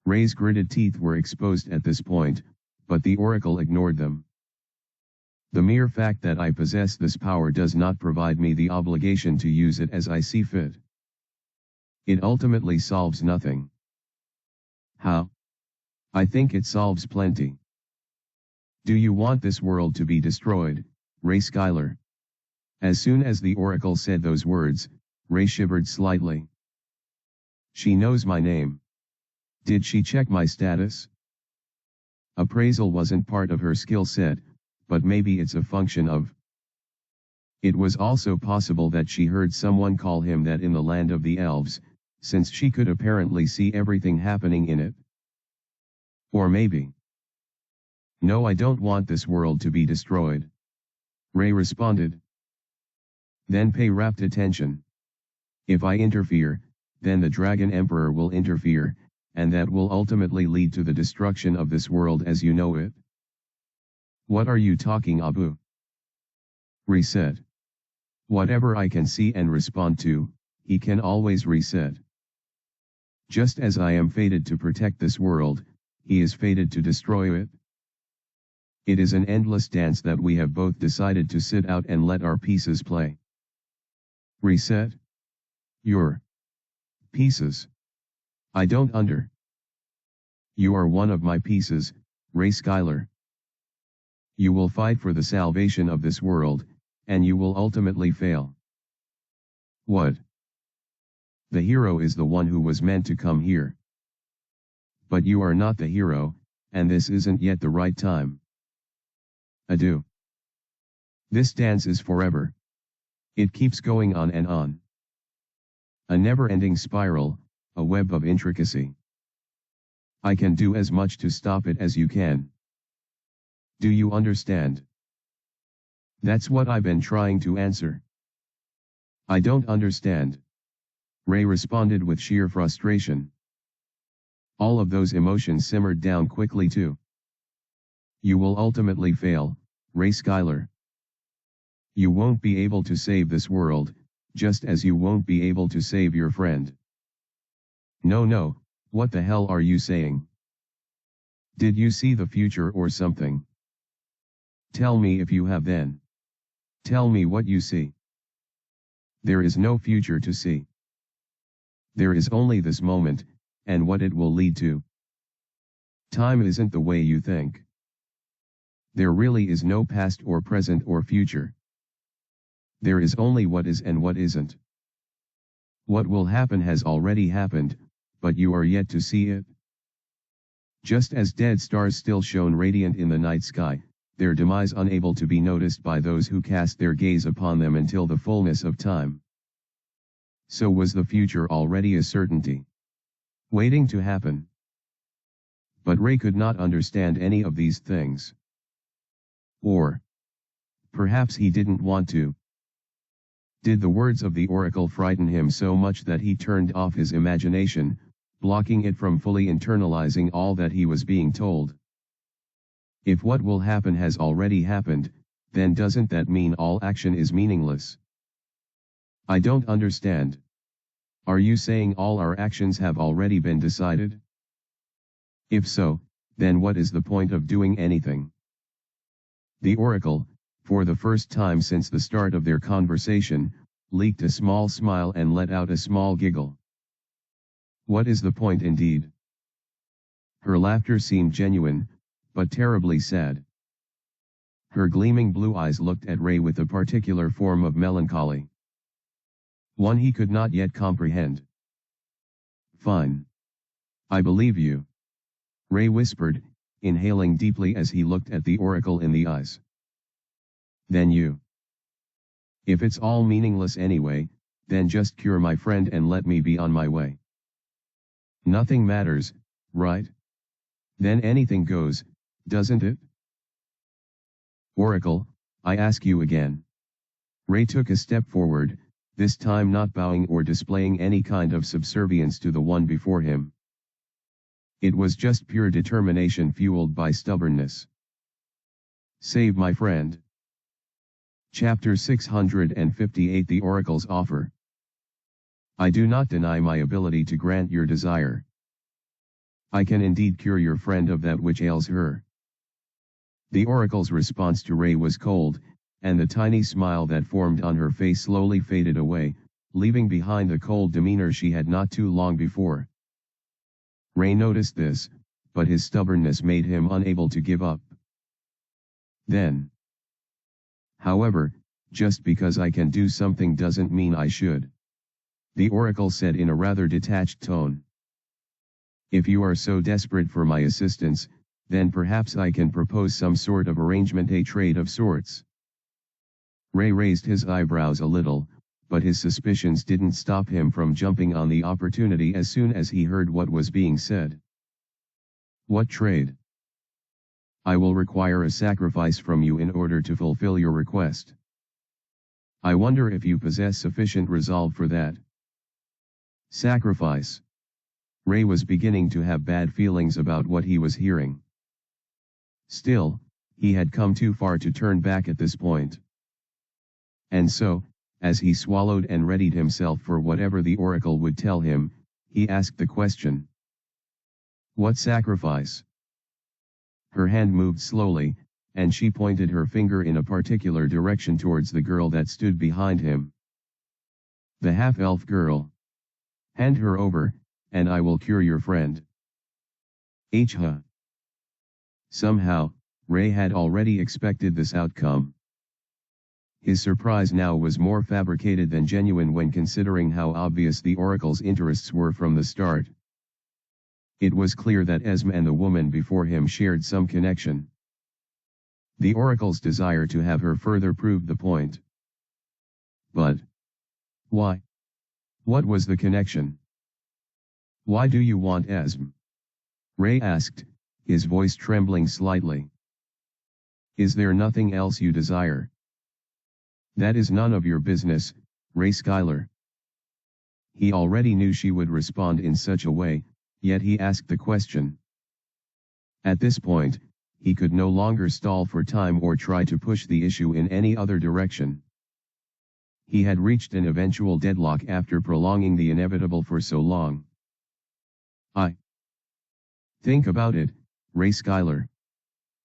Ray's gritted teeth were exposed at this point, but the oracle ignored them. The mere fact that I possess this power does not provide me the obligation to use it as I see fit. It ultimately solves nothing. How? I think it solves plenty. Do you want this world to be destroyed, Ray Schuyler? As soon as the oracle said those words, Ray shivered slightly. She knows my name. Did she check my status? Appraisal wasn't part of her skill set, but maybe it's a function of. It was also possible that she heard someone call him that in the land of the elves, since she could apparently see everything happening in it. Or maybe. No, I don't want this world to be destroyed. Ray responded. Then pay rapt attention. If I interfere, then the Dragon Emperor will interfere, and that will ultimately lead to the destruction of this world as you know it. What are you talking Abu? Reset. Whatever I can see and respond to, he can always reset. Just as I am fated to protect this world, he is fated to destroy it. It is an endless dance that we have both decided to sit out and let our pieces play. Reset? Your pieces. I don't under. You are one of my pieces, Ray Schuyler. You will fight for the salvation of this world, and you will ultimately fail. What? The hero is the one who was meant to come here. But you are not the hero, and this isn't yet the right time. Adieu. This dance is forever. It keeps going on and on. A never-ending spiral, a web of intricacy. I can do as much to stop it as you can. Do you understand? That's what I've been trying to answer. I don't understand. Ray responded with sheer frustration. All of those emotions simmered down quickly too. You will ultimately fail, Ray Schuyler. You won't be able to save this world, just as you won't be able to save your friend. No, what the hell are you saying? Did you see the future or something? Tell me if you have then. Tell me what you see. There is no future to see. There is only this moment, and what it will lead to. Time isn't the way you think. There really is no past or present or future. There is only what is and what isn't. What will happen has already happened, but you are yet to see it. Just as dead stars still shone radiant in the night sky, their demise unable to be noticed by those who cast their gaze upon them until the fullness of time. So was the future already a certainty, waiting to happen. But Ray could not understand any of these things. Or perhaps he didn't want to. Did the words of the oracle frighten him so much that he turned off his imagination, blocking it from fully internalizing all that he was being told? If what will happen has already happened, then doesn't that mean all action is meaningless? I don't understand. Are you saying all our actions have already been decided? If so, then what is the point of doing anything? The oracle, for the first time since the start of their conversation, leaked a small smile and let out a small giggle. What is the point indeed? Her laughter seemed genuine, but terribly sad. Her gleaming blue eyes looked at Ray with a particular form of melancholy. One he could not yet comprehend. Fine. I believe you. Ray whispered, inhaling deeply as he looked at the oracle in the eyes. Then you. If it's all meaningless anyway, then just cure my friend and let me be on my way. Nothing matters, right? Then anything goes, doesn't it? Oracle, I ask you again. Ray took a step forward, this time not bowing or displaying any kind of subservience to the one before him. It was just pure determination fueled by stubbornness. Save my friend. Chapter 658 The Oracle's Offer. I do not deny my ability to grant your desire. I can indeed cure your friend of that which ails her. The oracle's response to Ray was cold, and the tiny smile that formed on her face slowly faded away, leaving behind the cold demeanor she had not too long before. Ray noticed this, but his stubbornness made him unable to give up. Then, however, just because I can do something doesn't mean I should, the oracle said in a rather detached tone. If you are so desperate for my assistance, then perhaps I can propose some sort of arrangement, a trade of sorts. Ray raised his eyebrows a little, but his suspicions didn't stop him from jumping on the opportunity as soon as he heard what was being said. What trade? I will require a sacrifice from you in order to fulfill your request. I wonder if you possess sufficient resolve for that. Sacrifice. Ray was beginning to have bad feelings about what he was hearing. Still, he had come too far to turn back at this point. And so, as he swallowed and readied himself for whatever the oracle would tell him, he asked the question. What sacrifice? Her hand moved slowly, and she pointed her finger in a particular direction towards the girl that stood behind him. The half-elf girl. Hand her over, and I will cure your friend. Huh. Somehow, Ray had already expected this outcome. His surprise now was more fabricated than genuine when considering how obvious the oracle's interests were from the start. It was clear that Esme and the woman before him shared some connection. The oracle's desire to have her further proved the point. But why? What was the connection? Why do you want Esme? Ray asked, his voice trembling slightly. Is there nothing else you desire? That is none of your business, Ray Schuyler. He already knew she would respond in such a way, yet he asked the question. At this point, he could no longer stall for time or try to push the issue in any other direction. He had reached an eventual deadlock after prolonging the inevitable for so long. Think about it, Ray Schuyler.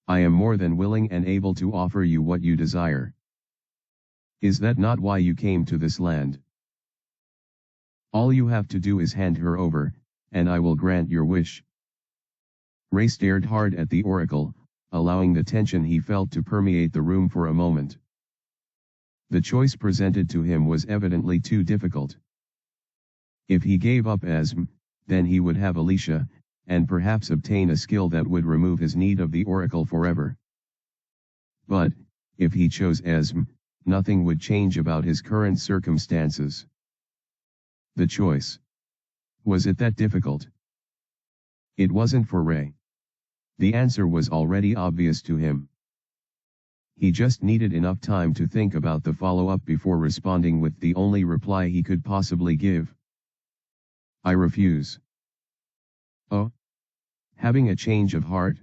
I am more than willing and able to offer you what you desire. Is that not why you came to this land? All you have to do is hand her over, and I will grant your wish. Ray stared hard at the oracle, allowing the tension he felt to permeate the room for a moment. The choice presented to him was evidently too difficult. If he gave up Esme, then he would have Alicia, and perhaps obtain a skill that would remove his need of the oracle forever. But, if he chose Esme, nothing would change about his current circumstances. The choice. Was it that difficult? It wasn't for Ray. The answer was already obvious to him. He just needed enough time to think about the follow-up before responding with the only reply he could possibly give. I refuse. Oh? Having a change of heart?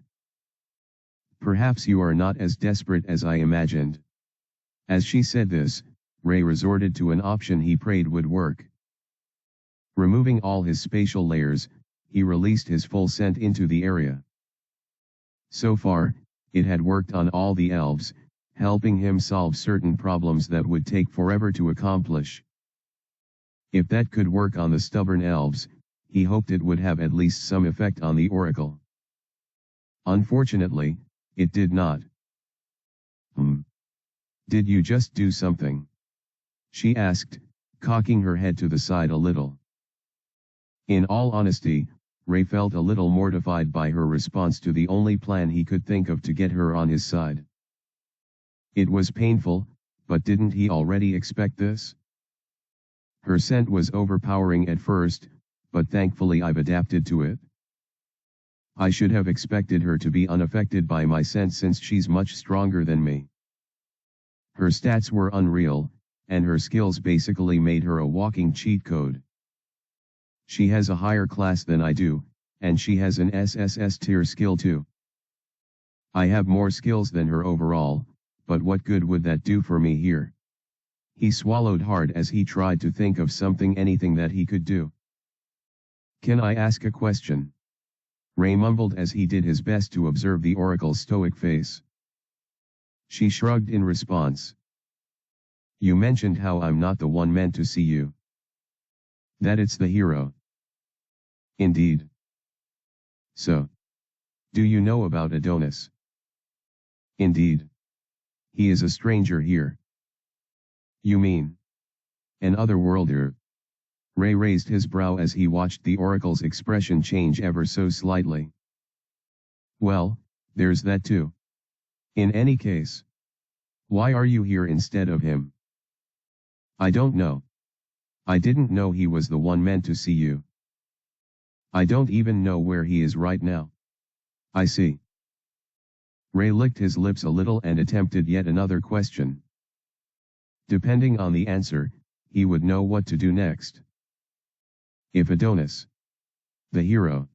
Perhaps you are not as desperate as I imagined. As she said this, Ray resorted to an option he prayed would work. Removing all his spatial layers, he released his full scent into the area. So far, it had worked on all the elves, helping him solve certain problems that would take forever to accomplish. If that could work on the stubborn elves, he hoped it would have at least some effect on the oracle. Unfortunately, it did not. Did you just do something? She asked, cocking her head to the side a little. In all honesty, Ray felt a little mortified by her response to the only plan he could think of to get her on his side. It was painful, but didn't he already expect this? Her scent was overpowering at first, but thankfully I've adapted to it. I should have expected her to be unaffected by my scent since she's much stronger than me. Her stats were unreal, and her skills basically made her a walking cheat code. She has a higher class than I do, and she has an SSS tier skill too. I have more skills than her overall, but what good would that do for me here? He swallowed hard as he tried to think of anything that he could do. Can I ask a question? Ray mumbled as he did his best to observe the oracle's stoic face. She shrugged in response. You mentioned how I'm not the one meant to see you. That it's the hero. Indeed. So. Do you know about Adonis? Indeed. He is a stranger here. You mean? An otherworlder? Ray raised his brow as he watched the oracle's expression change ever so slightly. Well, there's that too. In any case. Why are you here instead of him? I don't know. I didn't know he was the one meant to see you. I don't even know where he is right now. I see. Ray licked his lips a little and attempted yet another question. Depending on the answer, he would know what to do next. If Adonis, the hero,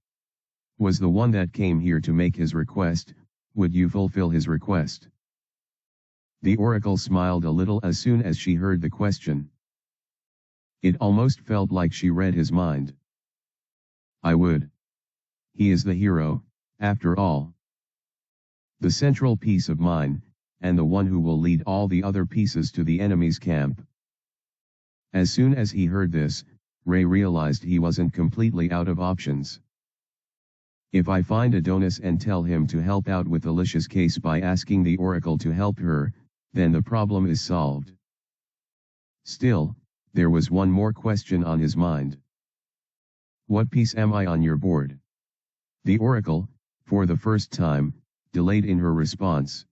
was the one that came here to make his request, would you fulfill his request? The oracle smiled a little as soon as she heard the question. It almost felt like she read his mind. I would. He is the hero, after all. The central piece of mine, and the one who will lead all the other pieces to the enemy's camp. As soon as he heard this, Ray realized he wasn't completely out of options. If I find Adonis and tell him to help out with Alicia's case by asking the oracle to help her, then the problem is solved. Still, there was one more question on his mind. What piece am I on your board? The oracle, for the first time, delayed in her response.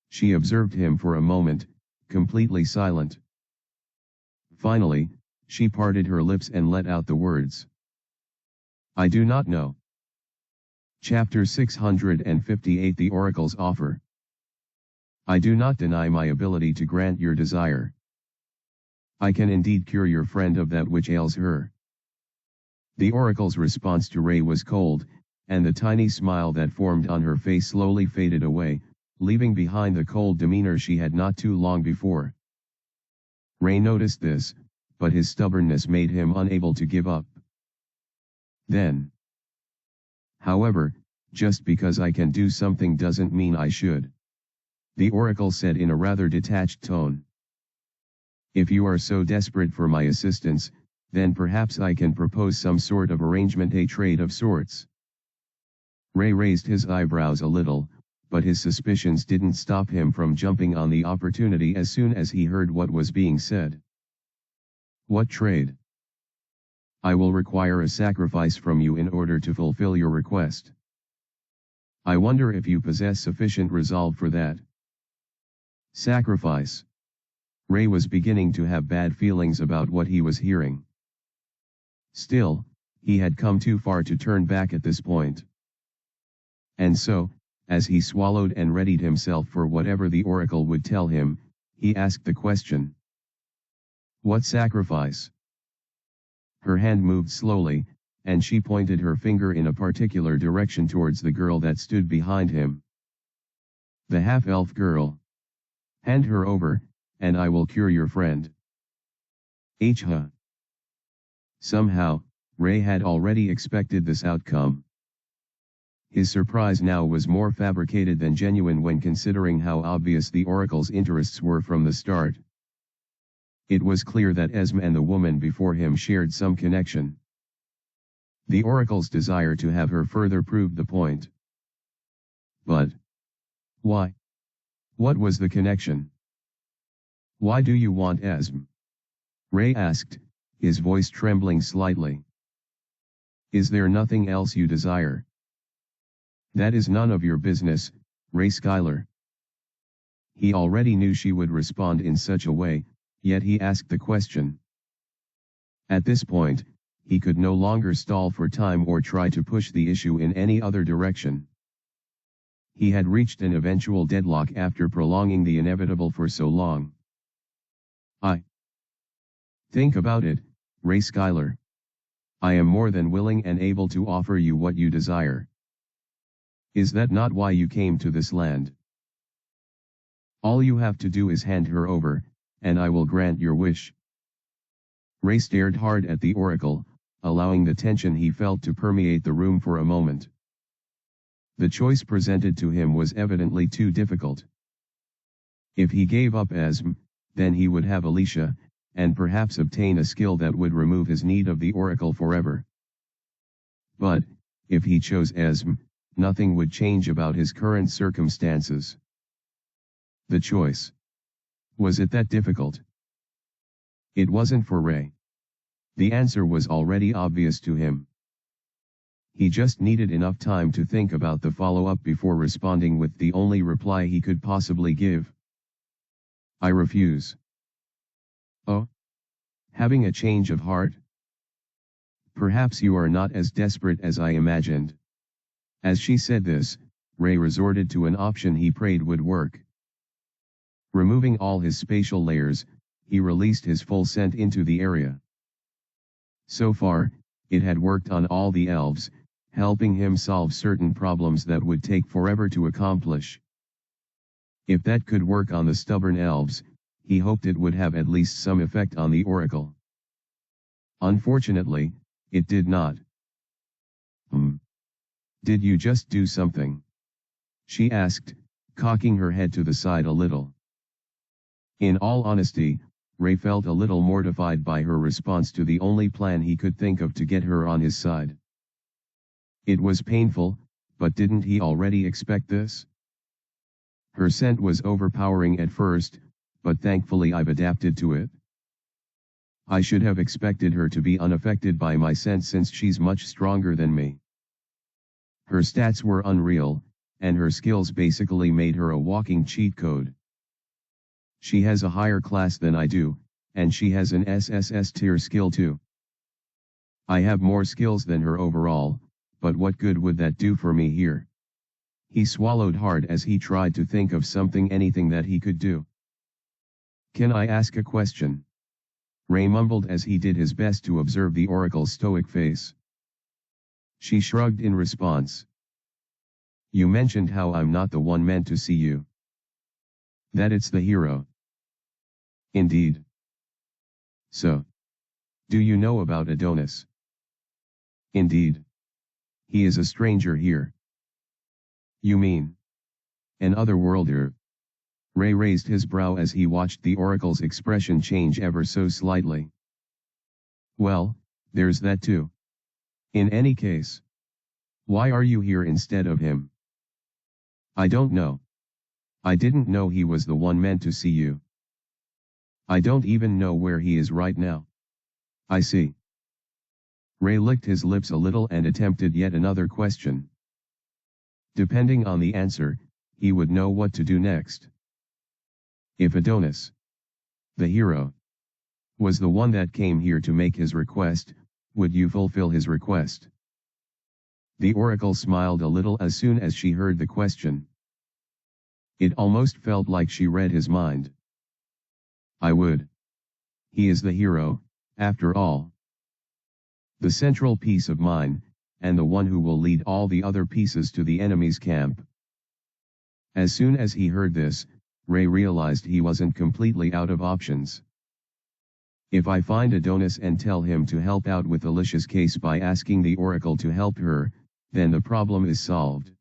She observed him for a moment, completely silent. Finally, she parted her lips and let out the words. I do not know. Chapter 658 The Oracle's Offer. I do not deny my ability to grant your desire. I can indeed cure your friend of that which ails her. The oracle's response to Ray was cold, and the tiny smile that formed on her face slowly faded away, leaving behind the cold demeanor she had not too long before. Ray noticed this, but his stubbornness made him unable to give up. Then. However, just because I can do something doesn't mean I should. The oracle said in a rather detached tone. If you are so desperate for my assistance, then perhaps I can propose some sort of arrangement, a trade of sorts. Ray raised his eyebrows a little, but his suspicions didn't stop him from jumping on the opportunity as soon as he heard what was being said. What trade? I will require a sacrifice from you in order to fulfill your request. I wonder if you possess sufficient resolve for that. Sacrifice. Ray was beginning to have bad feelings about what he was hearing. Still, he had come too far to turn back at this point. And so, as he swallowed and readied himself for whatever the oracle would tell him, he asked the question. What sacrifice? Her hand moved slowly, and she pointed her finger in a particular direction towards the girl that stood behind him. The half-elf girl. Hand her over, and I will cure your friend. Huh. Somehow, Ray had already expected this outcome. His surprise now was more fabricated than genuine when considering how obvious the oracle's interests were from the start. It was clear that Esme and the woman before him shared some connection. The oracle's desire to have her further proved the point. But why? What was the connection? Why do you want Esme? Ray asked, his voice trembling slightly. Is there nothing else you desire? That is none of your business, Ray Schuyler. He already knew she would respond in such a way, yet he asked the question. At this point, he could no longer stall for time or try to push the issue in any other direction. He had reached an eventual deadlock after prolonging the inevitable for so long. I think about it, Ray Schuyler. I am more than willing and able to offer you what you desire. Is that not why you came to this land? All you have to do is hand her over, and I will grant your wish. Ray stared hard at the oracle, allowing the tension he felt to permeate the room for a moment. The choice presented to him was evidently too difficult. If he gave up Esm, then he would have Alicia, and perhaps obtain a skill that would remove his need of the oracle forever. But, if he chose Esm, nothing would change about his current circumstances. The choice. Was it that difficult? It wasn't for Ray. The answer was already obvious to him. He just needed enough time to think about the follow-up before responding with the only reply he could possibly give. I refuse. Oh? Having a change of heart? Perhaps you are not as desperate as I imagined. As she said this, Ray resorted to an option he prayed would work. Removing all his spatial layers, he released his full scent into the area. So far, it had worked on all the elves, helping him solve certain problems that would take forever to accomplish. If that could work on the stubborn elves, he hoped it would have at least some effect on the oracle. Unfortunately, it did not. Did you just do something? She asked, cocking her head to the side a little. In all honesty, Ray felt a little mortified by her response to the only plan he could think of to get her on his side. It was painful, but didn't he already expect this? Her scent was overpowering at first, but thankfully I've adapted to it. I should have expected her to be unaffected by my scent since she's much stronger than me. Her stats were unreal, and her skills basically made her a walking cheat code. She has a higher class than I do, and she has an SSS tier skill too. I have more skills than her overall, but what good would that do for me here? He swallowed hard as he tried to think of anything that he could do. Can I ask a question? Ray mumbled as he did his best to observe the oracle's stoic face. She shrugged in response. You mentioned how I'm not the one meant to see you. That it's the hero. Indeed. So. Do you know about Adonis? Indeed. He is a stranger here. You mean? An otherworlder? Ray raised his brow as he watched the oracle's expression change ever so slightly. Well, there's that too. In any case. Why are you here instead of him? I don't know. I didn't know he was the one meant to see you. I don't even know where he is right now. I see. Ray licked his lips a little and attempted yet another question. Depending on the answer, he would know what to do next. If Adonis, the hero, was the one that came here to make his request, would you fulfill his request? The oracle smiled a little as soon as she heard the question. It almost felt like she read his mind. I would. He is the hero, after all. The central piece of mine, and the one who will lead all the other pieces to the enemy's camp. As soon as he heard this, Ray realized he wasn't completely out of options. If I find Adonis and tell him to help out with Alicia's case by asking the oracle to help her, then the problem is solved.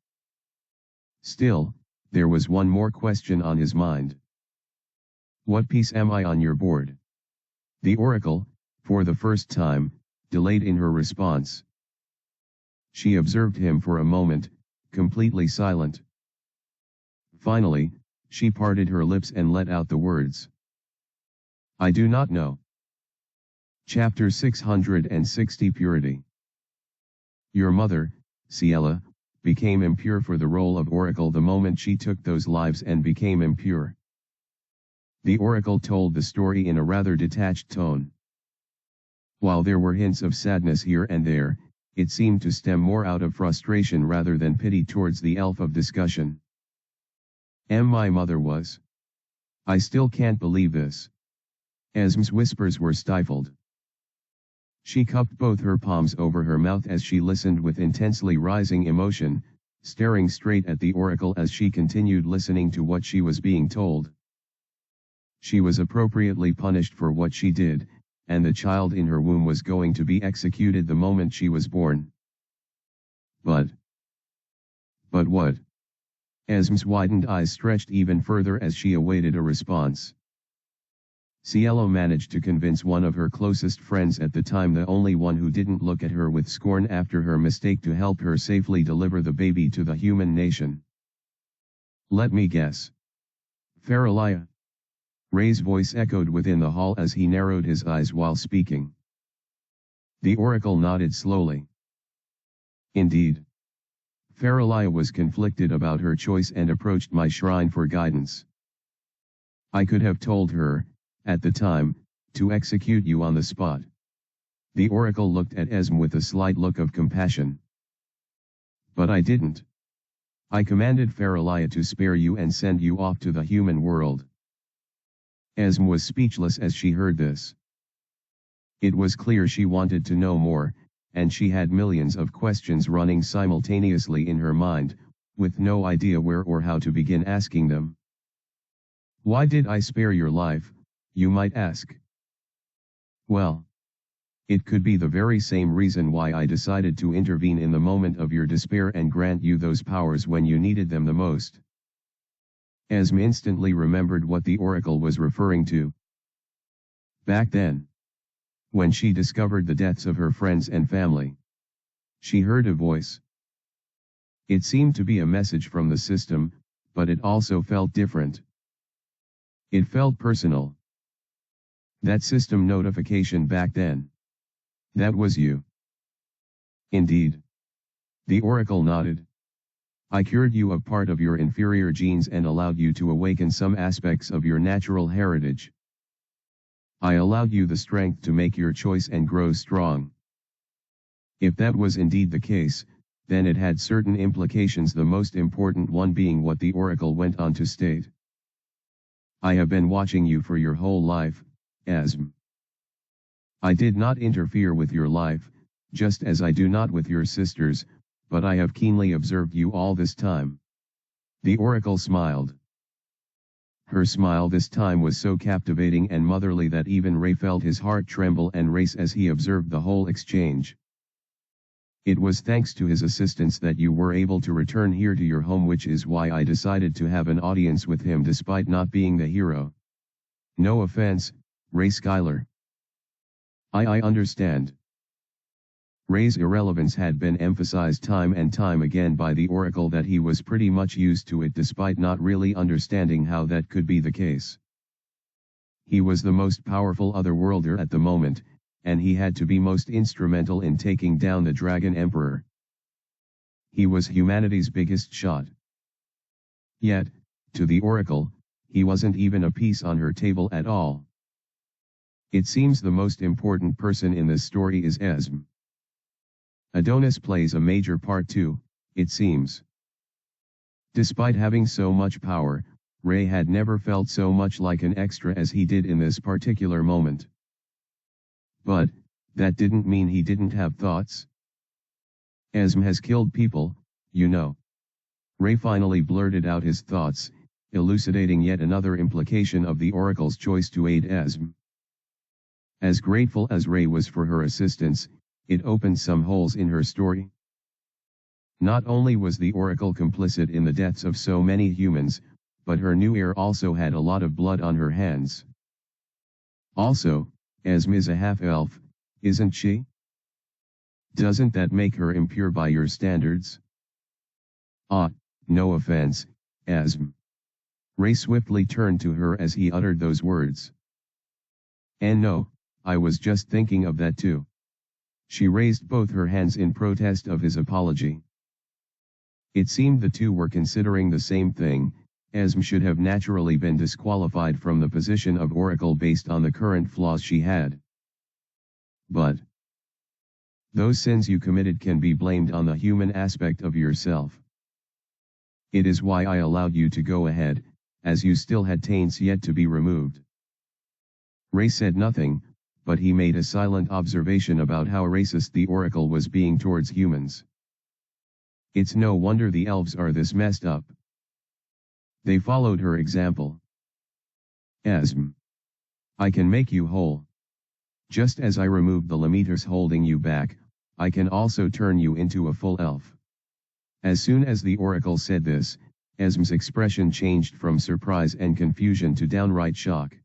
Still, there was one more question on his mind. What piece am I on your board? The oracle, for the first time, delayed in her response. She observed him for a moment, completely silent. Finally, she parted her lips and let out the words. I do not know. Chapter 660 Purity. Your mother, Ciela, became impure for the role of oracle the moment she took those lives and became impure. The oracle told the story in a rather detached tone. While there were hints of sadness here and there, it seemed to stem more out of frustration rather than pity towards the elf of discussion. My mother was. I still can't believe this. Esm's whispers were stifled. She cupped both her palms over her mouth as she listened with intensely rising emotion, staring straight at the oracle as she continued listening to what she was being told. She was appropriately punished for what she did, and the child in her womb was going to be executed the moment she was born. But what? Esm's widened eyes stretched even further as she awaited a response. Cielo managed to convince one of her closest friends at the time, the only one who didn't look at her with scorn after her mistake, to help her safely deliver the baby to the human nation. Let me guess. Faralia. Ray's voice echoed within the hall as he narrowed his eyes while speaking. The oracle nodded slowly. Indeed. Faralia was conflicted about her choice and approached my shrine for guidance. I could have told her, at the time, to execute you on the spot. The oracle looked at Esm with a slight look of compassion. But I didn't. I commanded Faralia to spare you and send you off to the human world. Esm was speechless as she heard this. It was clear she wanted to know more, and she had millions of questions running simultaneously in her mind, with no idea where or how to begin asking them. Why did I spare your life, you might ask? Well, it could be the very same reason why I decided to intervene in the moment of your despair and grant you those powers when you needed them the most. Esm instantly remembered what the oracle was referring to. Back then, when she discovered the deaths of her friends and family, she heard a voice. It seemed to be a message from the system, but it also felt different. It felt personal. That system notification back then. That was you. Indeed. The oracle nodded. I cured you of part of your inferior genes and allowed you to awaken some aspects of your natural heritage. I allowed you the strength to make your choice and grow strong. If that was indeed the case, then it had certain implications, the most important one being what the oracle went on to state. I have been watching you for your whole life, Esm. I did not interfere with your life, just as I do not with your sister's, but I have keenly observed you all this time. The oracle smiled. Her smile this time was so captivating and motherly that even Ray felt his heart tremble and race as he observed the whole exchange. It was thanks to his assistance that you were able to return here to your home, which is why I decided to have an audience with him despite not being the hero. No offense, Ray Skylar. I understand. Ray's irrelevance had been emphasized time and time again by the oracle, that he was pretty much used to it despite not really understanding how that could be the case. He was the most powerful otherworlder at the moment, and he had to be most instrumental in taking down the Dragon Emperor. He was humanity's biggest shot. Yet, to the oracle, he wasn't even a piece on her table at all. It seems the most important person in this story is Esm. Adonis plays a major part too, it seems. Despite having so much power, Ray had never felt so much like an extra as he did in this particular moment. But, that didn't mean he didn't have thoughts. Esm has killed people, you know. Ray finally blurted out his thoughts, elucidating yet another implication of the oracle's choice to aid Esm. As grateful as Ray was for her assistance, it opened some holes in her story. Not only was the oracle complicit in the deaths of so many humans, but her new heir also had a lot of blood on her hands. Also, Esm is a half-elf, isn't she? Doesn't that make her impure by your standards? Ah, no offense, Esm. Ray swiftly turned to her as he uttered those words. And no, I was just thinking of that too. She raised both her hands in protest of his apology. It seemed the two were considering the same thing. Esm should have naturally been disqualified from the position of oracle based on the current flaws she had. But those sins you committed can be blamed on the human aspect of yourself. It is why I allowed you to go ahead, as you still had taints yet to be removed. Ray said nothing, but he made a silent observation about how racist the oracle was being towards humans. It's no wonder the elves are this messed up. They followed her example. Asm. I can make you whole. Just as I removed the limiters holding you back, I can also turn you into a full elf. As soon as the oracle said this, Esm's expression changed from surprise and confusion to downright shock.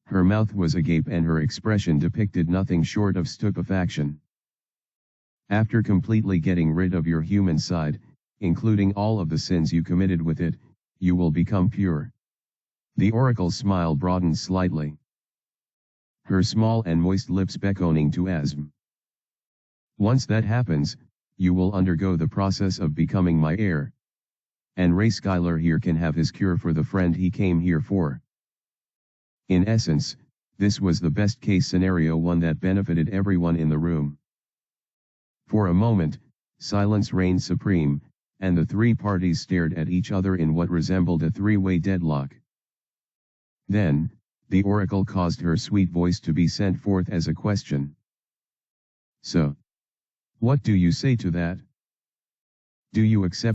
Her mouth was agape and her expression depicted nothing short of stupefaction. After completely getting rid of your human side, including all of the sins you committed with it, you will become pure. The oracle's smile broadened slightly, her small and moist lips beckoning to Asm. Once that happens, you will undergo the process of becoming my heir. And Ray Skylar here can have his cure for the friend he came here for. In essence, this was the best case scenario, one that benefited everyone in the room. For a moment, silence reigned supreme, and the three parties stared at each other in what resembled a three-way deadlock. Then, the oracle caused her sweet voice to be sent forth as a question. So, what do you say to that? Do you accept